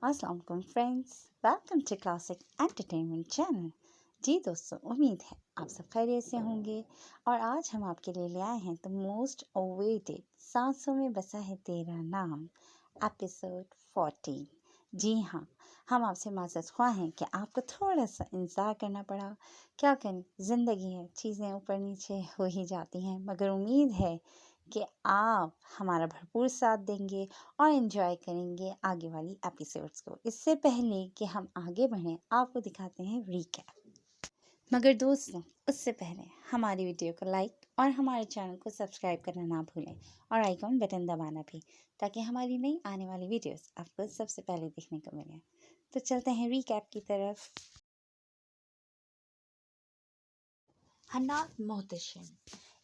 अस्सलाम वालेकुम friends, welcome to classic entertainment channel. जी दोस्तों, उम्मीद है आप सब खैरियत से होंगे। और आज हम आपके लिए ले आए हैं द मोस्ट अवेटेड 700 में बसा है तेरा नाम एपिसोड 14। जी हाँ, हम आपसे माज़रत ख्वाह हैं कि आपको थोड़ा सा इंतज़ार करना पड़ा। क्या करें, ज़िंदगी है, चीज़ें ऊपर नीचे हो ही जाती हैं, मगर उम्मीद है कि आप हमारा भरपूर साथ देंगे और एंजॉय करेंगे आगे वाली एपिसोड्स को। इससे पहले कि हम आगे बढ़ें, आपको दिखाते हैं रीकैप। मगर दोस्तों, उससे पहले हमारी वीडियो को लाइक और हमारे चैनल को सब्सक्राइब करना ना भूलें और आइकॉन बटन दबाना भी, ताकि हमारी नई आने वाली वीडियोस आपको सबसे पहले देखने को मिले। तो चलते हैं रीकैप की तरफ। हन्नात मोहतशिम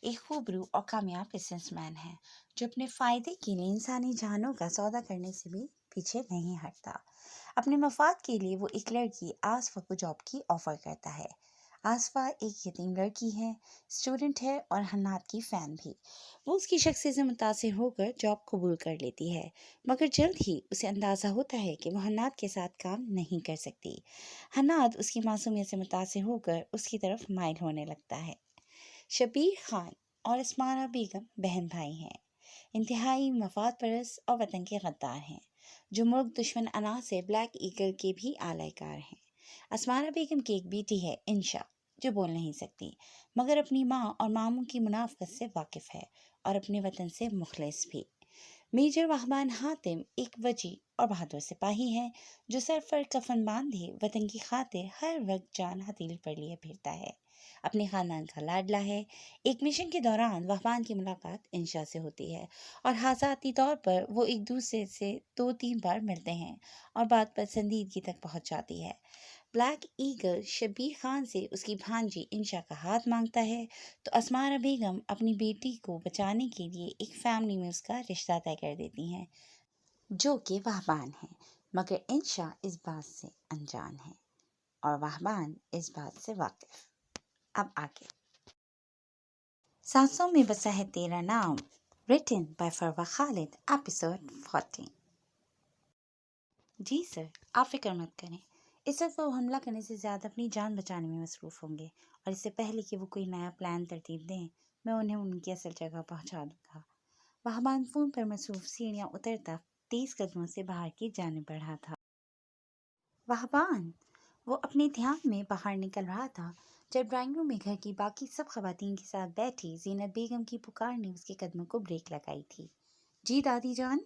एक खूबरू और कामयाब बिजनेसमैन है जो अपने फ़ायदे के लिए इंसानी जानों का सौदा करने से भी पीछे नहीं हटता। अपने मफाद के लिए वो एक लड़की आसफ़ा को जॉब की ऑफ़र करता है। आसफ़ा एक यतीम लड़की है, स्टूडेंट है और हन्नात की फ़ैन भी। वो उसकी शख्सियत से मुतासिर होकर जॉब कबूल कर लेती है, मगर जल्द ही उसे अंदाज़ा होता है कि वो हन्नात के साथ काम नहीं कर सकती। हन्नात उसकी मासूमियत से मुतासिर होकर उसकी तरफ माइल होने लगता है। शबीर खान और अस्माना बेगम बहन भाई हैं। इंतहाई मफाद परस्त और वतन के गद्दार हैं, जो मुल्क दुश्मन अना से ब्लैक ईगल के भी आलाकार हैं। अस्माना बेगम की एक बेटी है इंशा, जो बोल नहीं सकती, मगर अपनी माँ और मामू की मुनाफ़त से वाकिफ़ है और अपने वतन से मुखलिस भी। मेजर वहबान हातिम एक वजी और बहादुर सिपाही है, जो सर पर कफन बांधे वतन की खातिर हर वक्त जान हथेली पर लिए फिरता है। अपने ख़ानदान का लाडला है। एक मिशन के दौरान वहबान की मुलाकात इंशा से होती है और हाज़ाती तौर पर वो एक दूसरे से 2-3 बार मिलते हैं और बात पसंदीदगी तक पहुंच जाती है। ब्लैक ईगल शबीर खान से उसकी भांजी इंशा का हाथ मांगता है, तो अस्मारा बेगम अपनी बेटी को बचाने के लिए एक फैमिली में उसका रिश्ता तय कर देती हैं, जो कि वहबान है। मगर इंशा इस बात से अनजान है और वहबान इस बात से वाकिफ। अब आगे 700 में बसा है तेरा नाम, written by Farwa Khalid, episode 14। जी सर, आप फिक्र मत करें। इस वक्त वो हमला करने से ज़्यादा अपनी जान बचाने में मसरूफ़ होंगे, और इससे पहले कि वो कोई नया प्लान तरतीब दें, मैं उन्हें उनकी असल जगह पहुंचा दूंगा। वहबान फ़ोन पर मसरूफ़ सीढ़ियाँ उतरता तेज़ कदमों से बाहर की जाने बढ़ा था। वहबान, वो अपने ध्यान में बाहर निकल रहा था जब ड्राइंग रूम में घर की बाकी सब खवातीन के साथ बैठी ज़ीनत बेगम की पुकार ने उसके कदमों को ब्रेक लगाई थी। जी दादी जान।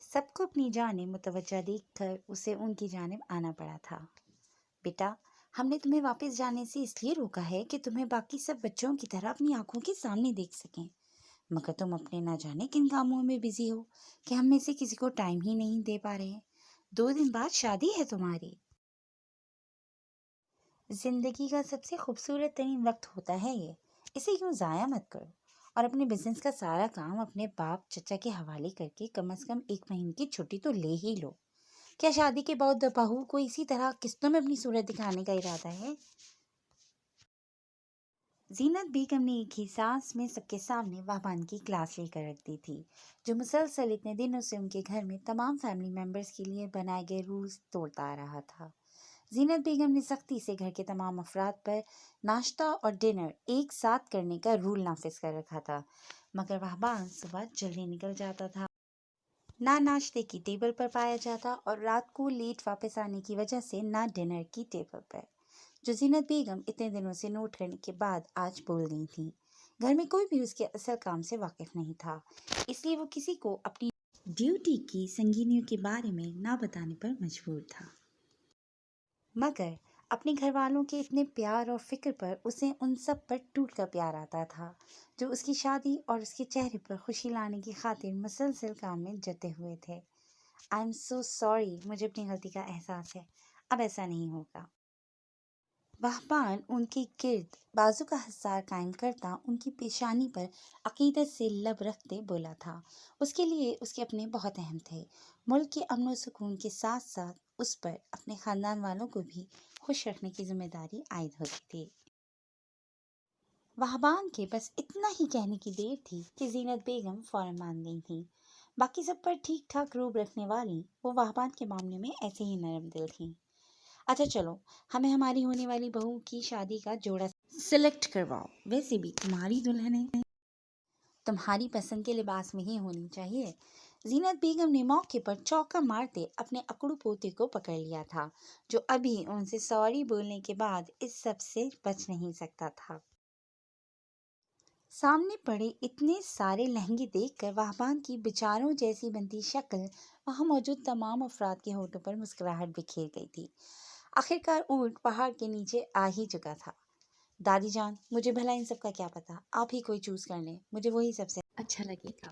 सबको अपनी जानिब मुतवज्जा देखकर उसे उनकी जानिब आना पड़ा था। बेटा, हमने तुम्हें वापस जाने से इसलिए रोका है कि तुम्हें बाकी सब बच्चों की तरह अपनी आंखों के सामने देख सकें, मगर तुम अपने ना जाने किन कामों में बिजी हो कि हम में से किसी को टाइम ही नहीं दे पा रहे। 2 दिन बाद शादी है तुम्हारी। जिंदगी का सबसे खूबसूरत तरीन वक्त होता है ये, इसे क्यों ज़ाया मत करो और अपने बिजनेस का सारा काम अपने बाप चचा के हवाले करके कम से कम 1 महीने की छुट्टी तो ले ही लो। क्या शादी के बाद बहू को इसी तरह किस्तों में अपनी सूरत दिखाने का इरादा है? जीनत बेगम ने एक ही सांस में सबके सामने वहबान की क्लास लेकर रख दी थी, जो मुसलसल इतने दिनों से उनके घर में तमाम फैमिली मेंबर्स के लिए बनाए गए रूल्स तोड़ता आ रहा था। जीनत बेगम ने सख्ती से घर के तमाम अफराद पर नाश्ता और डिनर एक साथ करने का रूल नाफिज कर रखा था, मगर वहबान सुबह जल्दी निकल जाता था, ना नाश्ते की टेबल पर पाया जाता और रात को लेट वापस आने की वजह से ना डिनर की टेबल पर, जो जीनत बेगम इतने दिनों से नोट करने के बाद आज बोल गई थी। घर में कोई भी उसके असल काम से वाकिफ नहीं था, इसलिए वो किसी को अपनी ड्यूटी की संगीनियों के बारे में ना बताने पर मजबूर था। मगर अपने घर वालों के इतने प्यार और फिक्र पर उसे उन सब पर टूट कर प्यार आता था, जो उसकी शादी और उसके चेहरे पर खुशी लाने की खातिर मुसलसल काम में जुटे हुए थे। आई एम सो सॉरी, मुझे अपनी गलती का एहसास है, अब ऐसा नहीं होगा। वहबान उनके गिर्द बाजू का हसार कायम करता उनकी पेशानी पर अकीदत से लब रखते बोला था। उसके लिए उसके अपने बहुत अहम थे। मुल्क के अमन व सुकून के साथ साथ उस पर अपने ख़ानदान वालों को भी खुश रखने की जिम्मेदारी आयद होती थी। वहबान के बस इतना ही कहने की देर थी कि जीनत बेगम फौरन मान गई थी। باقی سب پر ٹھیک ٹھاک روب رکھنے والی وہ وہبان کے معاملے میں ایسے ہی نرم دل تھیں۔ اچھا چلو، ہمیں ہماری ہونے والی بہو کی شادی کا جوڑا سلیکٹ کرواؤ۔ ویسے بھی تمہاری دلہنیں تمہاری پسند کے لباس میں ہی ہونی چاہیے۔ زینت بیگم نے موقع پر چوکا مارتے اپنے اکڑو پوتے کو پکڑ لیا تھا، جو ابھی ان سے سوری بولنے کے بعد اس سب سے بچ نہیں سکتا تھا۔ سامنے پڑے اتنے سارے لہنگے دیکھ کر وہبان کی بچاروں جیسی بنتی شکل وہاں موجود تمام افراد کے ہونٹوں پر مسکراہٹ بکھیر گئی تھی۔ آخرکار اونٹ پہاڑ کے نیچے آ ہی چکا تھا۔ دادی جان، مجھے بھلا ان سب کا کیا پتا، آپ ہی کوئی چوز کر لیں، مجھے وہی سب سے اچھا لگے گا۔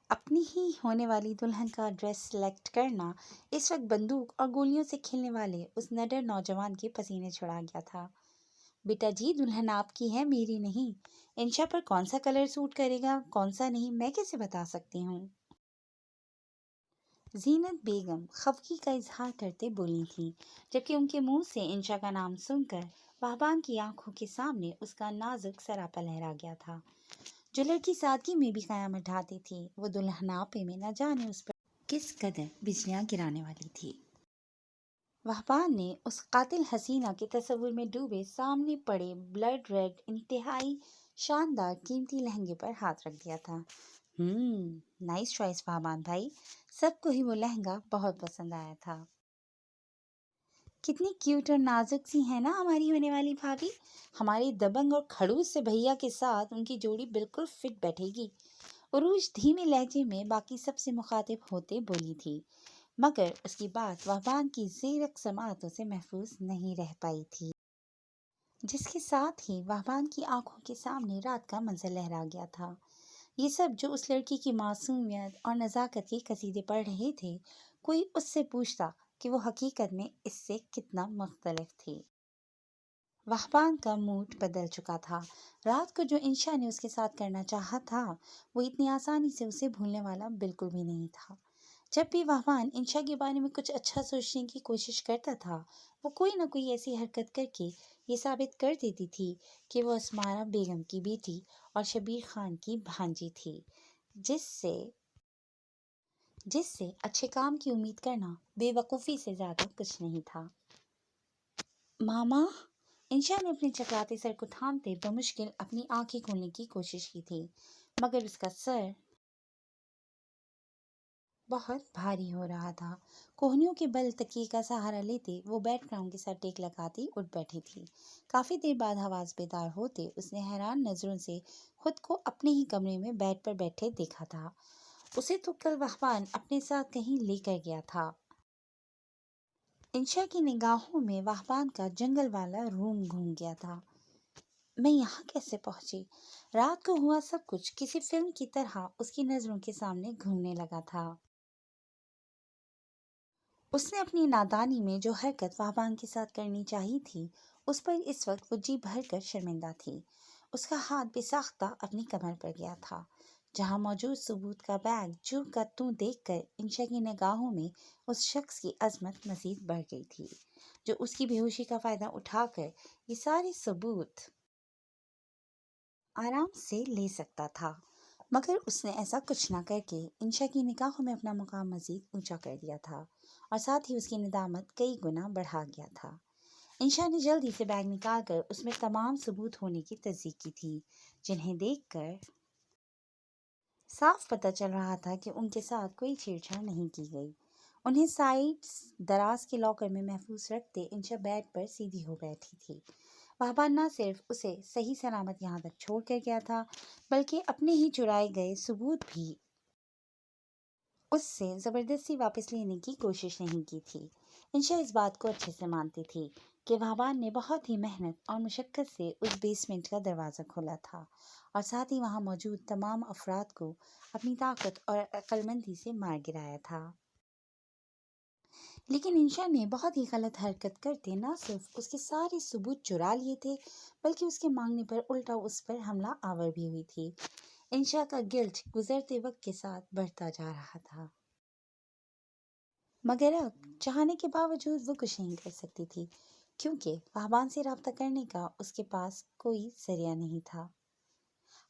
اپنی ہی ہونے والی دلہن کا ڈریس سلیکٹ کرنا اس وقت بندوق اور گولیوں سے کھیلنے والے اس نڈر نوجوان کے پسینے چھڑا گیا تھا۔ بیٹا جی، دلہن آپ کی ہے، میری نہیں۔ انشا پر کون سا کلر سوٹ کرے گا، کون سا نہیں، میں کیسے بتا سکتی ہوں؟ زینت بیگم خفگی کا اظہار کرتے بولی تھی، جبکہ ان کے منہ سے انشا کا نام سن کر وہبان کی آنکھوں کے سامنے اس کا نازک سراپا لہرا گیا تھا۔ جو لڑکی سادگی میں بھی قیامت ڈھاتی تھی، وہ دلہناپے میں نہ جانے اس پر کس قدر بجلیاں گرانے والی تھی۔ وہبان نے اس قاتل حسینہ کے تصور میں ڈوبے سامنے پڑے بلڈ ریڈ انتہائی شاندار قیمتی لہنگے پر ہاتھ رکھ دیا تھا۔ نائس چوائس وہبان بھائی، سب کو ہی وہ لہنگا بہت پسند آیا تھا۔ کتنی کیوٹ اور نازک سی ہے نا ہماری ہونے والی بھابھی، ہمارے دبنگ اور کھڑوس سے بھیا کے ساتھ ان کی جوڑی بالکل فٹ بیٹھے گی۔ عروج دھیمے لہجے میں باقی سب سے مخاطب ہوتے بولی تھی، مگر اس کی بات وہبان کی زیرک سماعتوں سے محفوظ نہیں رہ پائی تھی، جس کے ساتھ ہی وہبان کی آنکھوں کے سامنے رات کا منظر لہرا گیا تھا۔ یہ سب جو اس لڑکی کی معصومیت اور نزاکت کے قصیدے پڑھ رہے تھے، کوئی اس سے پوچھتا کہ وہ حقیقت میں اس سے کتنا مختلف تھی۔ وہبان کا موڈ بدل چکا تھا۔ رات کو جو انشا نے اس کے ساتھ کرنا چاہا تھا، وہ اتنی آسانی سے اسے بھولنے والا بالکل بھی نہیں تھا۔ جب بھی وہبان انشا کے بارے میں کچھ اچھا سوچنے کی کوشش کرتا تھا، وہ کوئی نہ کوئی ایسی حرکت کر کے یہ ثابت کر دیتی تھی کہ وہ اسمارا بیگم کی بیٹی اور شبیر خان کی بھانجی تھی، جس سے اچھے کام کی امید کرنا بے وقوفی سے زیادہ کچھ نہیں تھا۔ ماما، انشا نے اپنے چکراتے سر کو تھامتے بمشکل اپنی آنکھیں کھولنے کی کوشش کی تھی، مگر اس کا سر بہت بھاری ہو رہا تھا۔ کوہنیوں کے بل تکیے کا سہارا لیتے وہ بیڈ گراؤنڈ کے ساتھ ٹیک لگاتی اٹھ بیٹھی تھی۔ کافی دیر بعد حواس بیدار ہوتے اس نے حیران نظروں سے خود کو اپنے ہی کمرے میں بیڈ پر بیٹھے دیکھا تھا۔ اسے تو کل وہبان اپنے ساتھ کہیں لے کر گیا تھا۔ انشا کی نگاہوں میں وہبان کا جنگل والا روم گھوم گیا تھا۔ میں یہاں کیسے پہنچی؟ رات کو ہوا سب کچھ کسی فلم کی طرح اس کی نظروں کے سامنے گھومنے لگا تھا۔ اس نے اپنی نادانی میں جو حرکت وہبان کے ساتھ کرنی چاہی تھی، اس پر اس وقت وہ جی بھر کر شرمندہ تھی۔ اس کا ہاتھ بے ساختہ اپنی کمر پر گیا تھا، جہاں موجود ثبوت کا بیگ جو کا توں دیکھ کر انشا کی نگاہوں میں اس شخص کی عظمت مزید بڑھ گئی تھی، جو اس کی بے ہوشی کا فائدہ اٹھا کر یہ سارے ثبوت آرام سے لے سکتا تھا۔ مگر اس نے ایسا کچھ نہ کر کے انشا کی نگاہوں میں اپنا مقام مزید اونچا کر دیا تھا، اور ساتھ ہی اس کی ندامت کئی گنا بڑھا گیا تھا۔ انشا نے جلدی سے بیگ نکال کر اس میں تمام ثبوت ہونے کی تصدیق کی تھی، جنہیں دیکھ کر صاف پتہ چل رہا تھا کہ ان کے ساتھ کوئی چھیڑ چھاڑ نہیں کی گئی۔ انہیں سائڈ دراز کے لاکر میں محفوظ رکھتے انشا بیڈ پر سیدھی ہو بیٹھی تھی۔ وہبان نہ صرف اسے صحیح سلامت یہاں تک چھوڑ کر گیا تھا، بلکہ اپنے ہی چرائے گئے ثبوت بھی اس سے زبردستی واپس لینے کی کوشش نہیں کی تھی۔ انشا اس بات کو اچھے سے مانتی تھی کہ وہبان نے بہت ہی محنت اور مشقت سے اس بیسمنٹ کا دروازہ کھولا تھا، اور ساتھ ہی وہاں موجود تمام افراد کو اپنی طاقت اور عقل مندی سے مار گرایا تھا۔ لیکن انشا نے بہت ہی غلط حرکت کرتے نہ صرف اس کے سارے ثبوت چرا لیے تھے، بلکہ اس کے مانگنے پر الٹا اس پر حملہ آور بھی ہوئی تھی۔ انشا کا گلٹ گزرتے وقت کے ساتھ بڑھتا جا رہا تھا، مگر اب چاہنے کے باوجود وہ کچھ نہیں کر سکتی تھی، کیونکہ وہبان سے رابطہ کرنے کا اس کے پاس کوئی ذریعہ نہیں تھا۔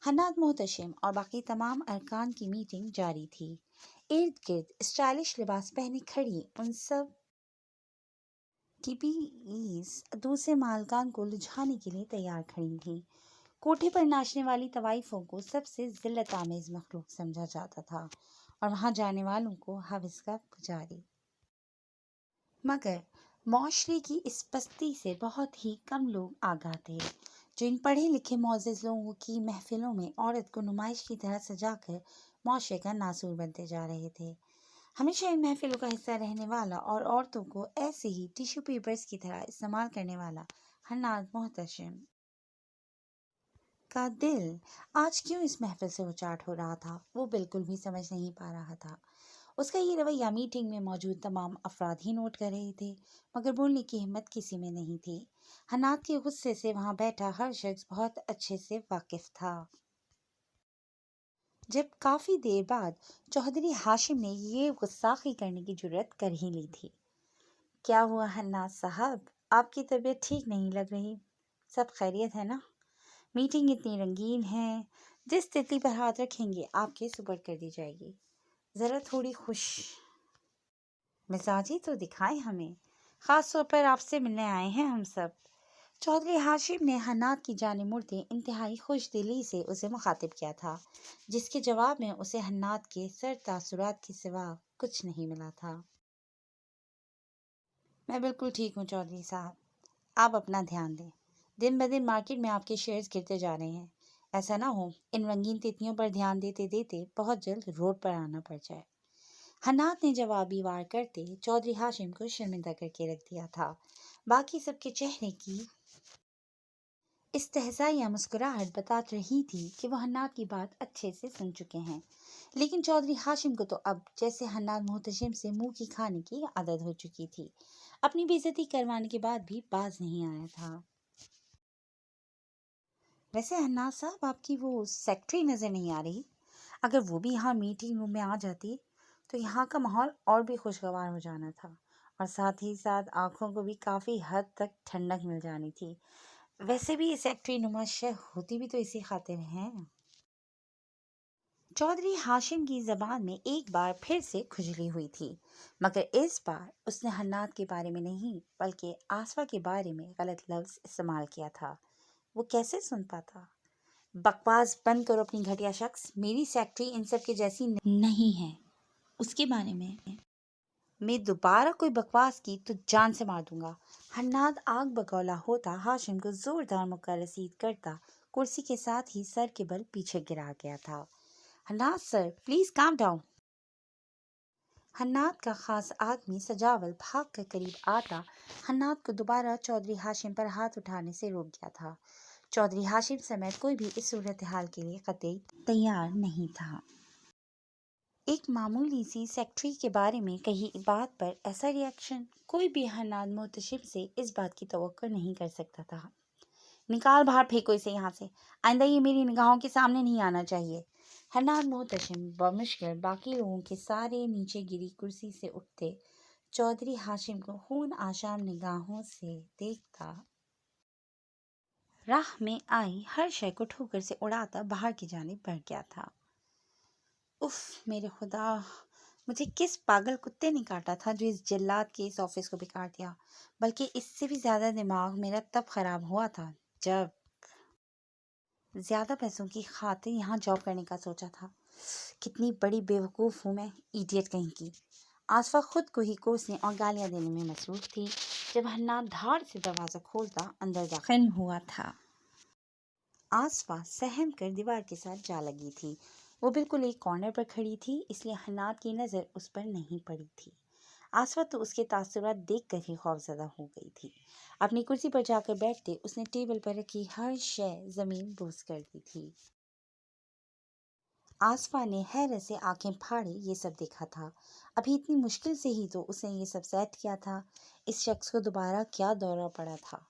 हन्नाद मोहतशिम और बाकी तमाम अरकान की मीटिंग जारी थी। इर्द गिर्द स्टाइलिश लिबास पहने खड़ी उन सब की पीस दूसरे मालकान को लुझाने के लिए तैयार खड़ी थी। कोठे पर नाचने वाली तवाइफों को सबसे जिल्लत आमेज मखलूक समझा जाता था और वहां जाने वालों को हविस का पुजारी। मगर मौशरे की इस पस्ती से बहुत ही कम लोग आगाह थे, जो इन पढ़े लिखे मोअज़्ज़िज़ लोगों की महफिलों में औरत को नुमाइश की तरह सजाकर मौशरे का नासूर बनते जा रहे थे। हमेशा इन महफिलों का हिस्सा रहने वाला और औरतों को ऐसे ही टिश्यू पेपर्स की तरह इस्तेमाल करने वाला हन्नाद मोहतशिम का दिल आज क्यों इस महफिल से उचाट हो रहा था, वो बिल्कुल भी समझ नहीं पा रहा था। उसका ये रवैया मीटिंग में मौजूद तमाम अफराद ही नोट कर रहे थे, मगर बोलने की हिम्मत किसी में नहीं थी। हन्नाद के गुस्से से वहां बैठा हर शख्स बहुत अच्छे से वाकिफ था। जब काफी देर बाद चौधरी हाशिम ने ये गुस्ताखी करने की जुर्रत कर ही ली थी। क्या हुआ हन्नाद साहब, आपकी तबीयत ठीक नहीं लग रही? सब खैरियत है ना? मीटिंग इतनी रंगीन है, जिस तितली पर हाथ रखेंगे आपके सुपर्द कर दी जाएगी। ज़रा थोड़ी खुश मिजाजी तो दिखाएं हमें, ख़ास तौर पर आपसे मिलने आए हैं हम सब। चौधरी हाशिम ने हन्नाद की जाने मुड़ते इंतहाई खुश दिली से उसे मुखातिब किया था, जिसके जवाब में उसे हन्नाद के सर तासुरात के सिवा कुछ नहीं मिला था। मैं बिल्कुल ठीक हूँ चौधरी साहब, आप अपना ध्यान दें। दिन ब दिन मार्केट में आपके शेयर्स गिरते जा रहे हैं। ऐसा ना हो इन रंगीन तितलियों पर ध्यान देते देते बहुत जल्द रोड पर आना पड़ जाए। हन्नाद ने जवाबी वार करते चौधरी हाशिम को शर्मिंदा करके रख दिया था। बाकी सबके चेहरे की इस्तेहज़ा या मुस्कुराहट बता रही थी कि वह हन्नाद की बात अच्छे से सुन चुके हैं, लेकिन चौधरी हाशिम को तो अब जैसे हन्नाद मोहतशिम से मुंह की खाने की आदत हो चुकी थी। अपनी बेइज्जती करवाने के बाद भी बाज नहीं आया था। वैसे हन्नाद साहब, आपकी वो सेक्रेटरी नज़र नहीं आ रही। अगर वो भी यहाँ मीटिंग रूम में आ जाती तो यहाँ का माहौल और भी खुशगवार हो जाना था, और साथ ही साथ आंखों को भी काफ़ी हद तक ठंडक मिल जानी थी। वैसे भी सेक्रेटरी नुमा शेख होती भी तो इसी खातिर हैं। चौधरी हाशिम की जबान में एक बार फिर से खुजली हुई थी, मगर इस बार उसने हन्नाद के बारे में नहीं बल्कि आसफा के बारे में गलत लफ्ज इस्तेमाल किया था। वो कैसे सुन पाता? बकवास बंद करो अपनी घटिया शख्स, मेरी सेक्रेटरी इन सब के जैसी नहीं है। उसके बारे में मैं दोबारा कोई बकवास की तो जान से मार दूंगा। हन्नाद आग बगौला होता हाशिम को जोरदार मुक्का रसीद करता कुर्सी के साथ ही सर के बल पीछे गिरा गया था। हन्नाद सर, प्लीज काम डाउन। हन्नाद का खास आदमी सजावल भाग कर करीब आता हन्नाद को दोबारा चौधरी हाशिम पर हाथ उठाने से रोक गया था। चौधरी हाशिम समेत कोई भी इस सूरत हाल के लिए कतई तैयार नहीं था। एक मामूली सी सेक्रेटरी के बारे में कही बात पर ऐसा रिएक्शन कोई भी हन्नाद मोहतशिम से इस बात की तवक्को नहीं कर सकता था। निकाल बाहर फेंको इसे यहाँ से, आइंदा ये मेरी निगाहों के सामने नहीं आना चाहिए। हन्नाद मोहतशिम बमुश्किल बाकी लोगों के सारे नीचे गिरी कुर्सी से उठते चौधरी हाशिम को खून आशाम निगाहों से देखता राह में आई हर शय को ठोकर से उड़ाता बाहर की जानिब बढ़ गया था। उफ मेरे खुदा, मुझे किस पागल कुत्ते ने काटा था जो इस जल्लाद के इस ऑफिस को बिगाड़ दिया। बल्कि इससे भी ज़्यादा दिमाग मेरा तब ख़राब हुआ था जब ज़्यादा पैसों की खातिर यहाँ जॉब करने का सोचा था। कितनी बड़ी बेवकूफ़ हूँ मैं, इडियट कहीं की। आसफा खुद को ही कोसने और गालियाँ देने में मसरूफ़ थी जब हन्नाद धाड़ से दरवाज़ा खोलता अंदर दाखिल हुआ था। आसफा सहम कर दीवार के साथ जा लगी थी। वो बिल्कुल एक कॉर्नर पर खड़ी थी, इसलिए हन्नाद की नज़र उस पर नहीं पड़ी थी। आसफा तो उसके तासुरात देखकर ही खौफज़दा हो गई थी। अपनी कुर्सी पर जाकर बैठते उसने टेबल पर रखी हर शय ज़मीन बोस कर दी थी। आसफा ने हैरत से आंखें फाड़े ये सब देखा था। अभी इतनी मुश्किल से ही तो उसने ये सब सेट किया था। इस शख्स को दोबारा क्या दौरा पड़ा था?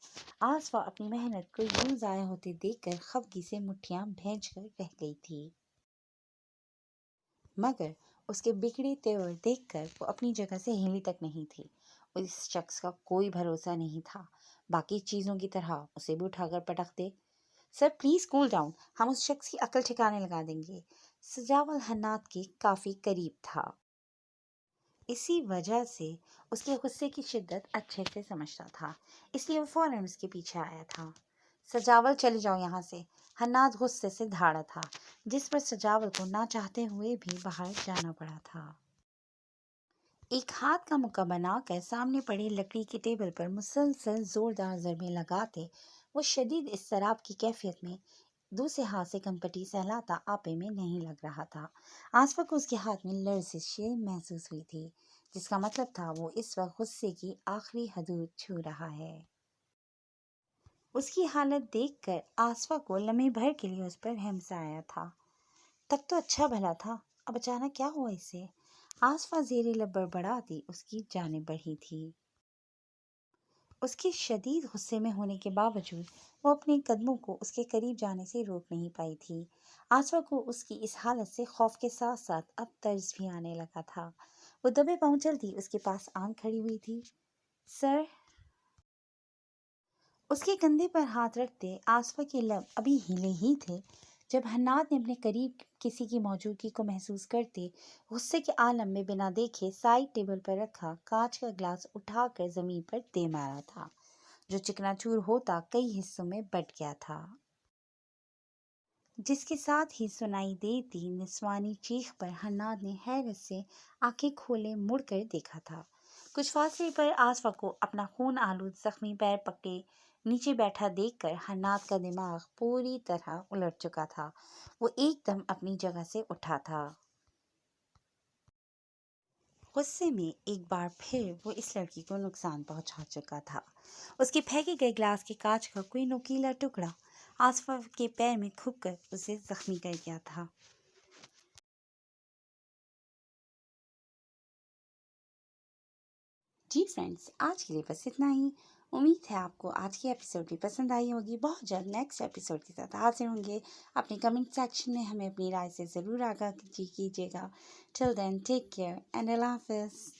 आसफा अपनी मेहनत को यूं ज़ाया होते देखकर खफगी से मुट्ठियां भींच कर रह गई थी, मगर उसके बिगड़े तेवर देखकर वो अपनी जगह से हिली तक नहीं थी। उस शख्स का कोई भरोसा नहीं था। बाकी चीज़ों की तरह उसे भी उठाकर पटक दे सर प्लीज़ कूल डाउन, हम उस शख्स की अकल ठिकाने लगा देंगे। सजावल हन्नात के काफ़ी करीब था, इसी वजह से उसके गुस्से की शिद्दत अच्छे से समझता था, इसलिए वो फौरन उसके पीछे आया था। सजावल चले जाओ यहाँ से, हन्नात गुस्से से धाड़ा था, जिस पर सजावल को ना चाहते हुए भी बाहर जाना पड़ा था। एक हाथ का मुक्का बनाकर सामने पड़ी लकड़ी की टेबल पर मुसलसल जोरदार ज़रबे लगाते वो शदीद इज़्तिराब की कैफियत में दूसरे हाथ से कनपटी सहलाता आपे में नहीं लग रहा था। आसफा को उसके हाथ में लर्जिशें महसूस हुई थी, जिसका मतलब था वो इस वक्त गुस्से की आखिरी हदूद छू रहा है। उसकी हालत देखकर आसफा को लम्हे भर के लिए उस पर रहम आया था। तब तो अच्छा भला था, अब अचानक क्या हुआ इसे? आसफा ज़ेरे लब बड़बड़ाती उसकी जानिब बढ़ी थी। उसके शदीद गुस्से में होने के बावजूद वो अपने कदमों को उसके करीब जाने से रोक नहीं पाई थी। आसफा को उसकी इस हालत से खौफ के साथ साथ अब तर्स भी आने लगा था। वो दबे पांव चलती उसके पास आन खड़ी हुई थी। सर, उसके कंधे पर हाथ रखते आसफा के लब अभी हिले ही थे जब हन्नात ने अपने करीब किसी की मौजूदगी को महसूस करते गुस्से के आलम में बिना देखे साइड टेबल पर रखा कांच का ग्लास उठाकर जमीन पर दे मारा था, जो चिकनाचूर होता कई हिस्सों में बट गया था, जिसके साथ ही सुनाई देती निस्वानी चीख पर हन्नाद ने हैरत से आंखें खोले मुड़कर देखा था। कुछ फासले पर आसफा को अपना खून आलूद जख्मी पैर पकड़े नीचे बैठा देखकर हन्नाद का दिमाग पूरी तरह उलट चुका था। वो एकदम अपनी जगह से उठा था। गुस्से में एक बार फिर वो इस लड़की को नुकसान पहुंचा चुका था। उसके फेंके गए ग्लास के कांच का कोई नुकीला टुकड़ा आसफा के पैर में खुपकर उसे जख्मी कर गया था। जी फ्रेंड्स, आज के लिए बस इतना ही। उम्मीद है आपको आज की एपिसोड भी पसंद आई होगी। बहुत जल्द नेक्स्ट एपिसोड के साथ हाजिर होंगे। अपने कमेंट सेक्शन में हमें अपनी राय से ज़रूर आगाह कीजिएगा। Till then take care and अल्लाह हाफिज़।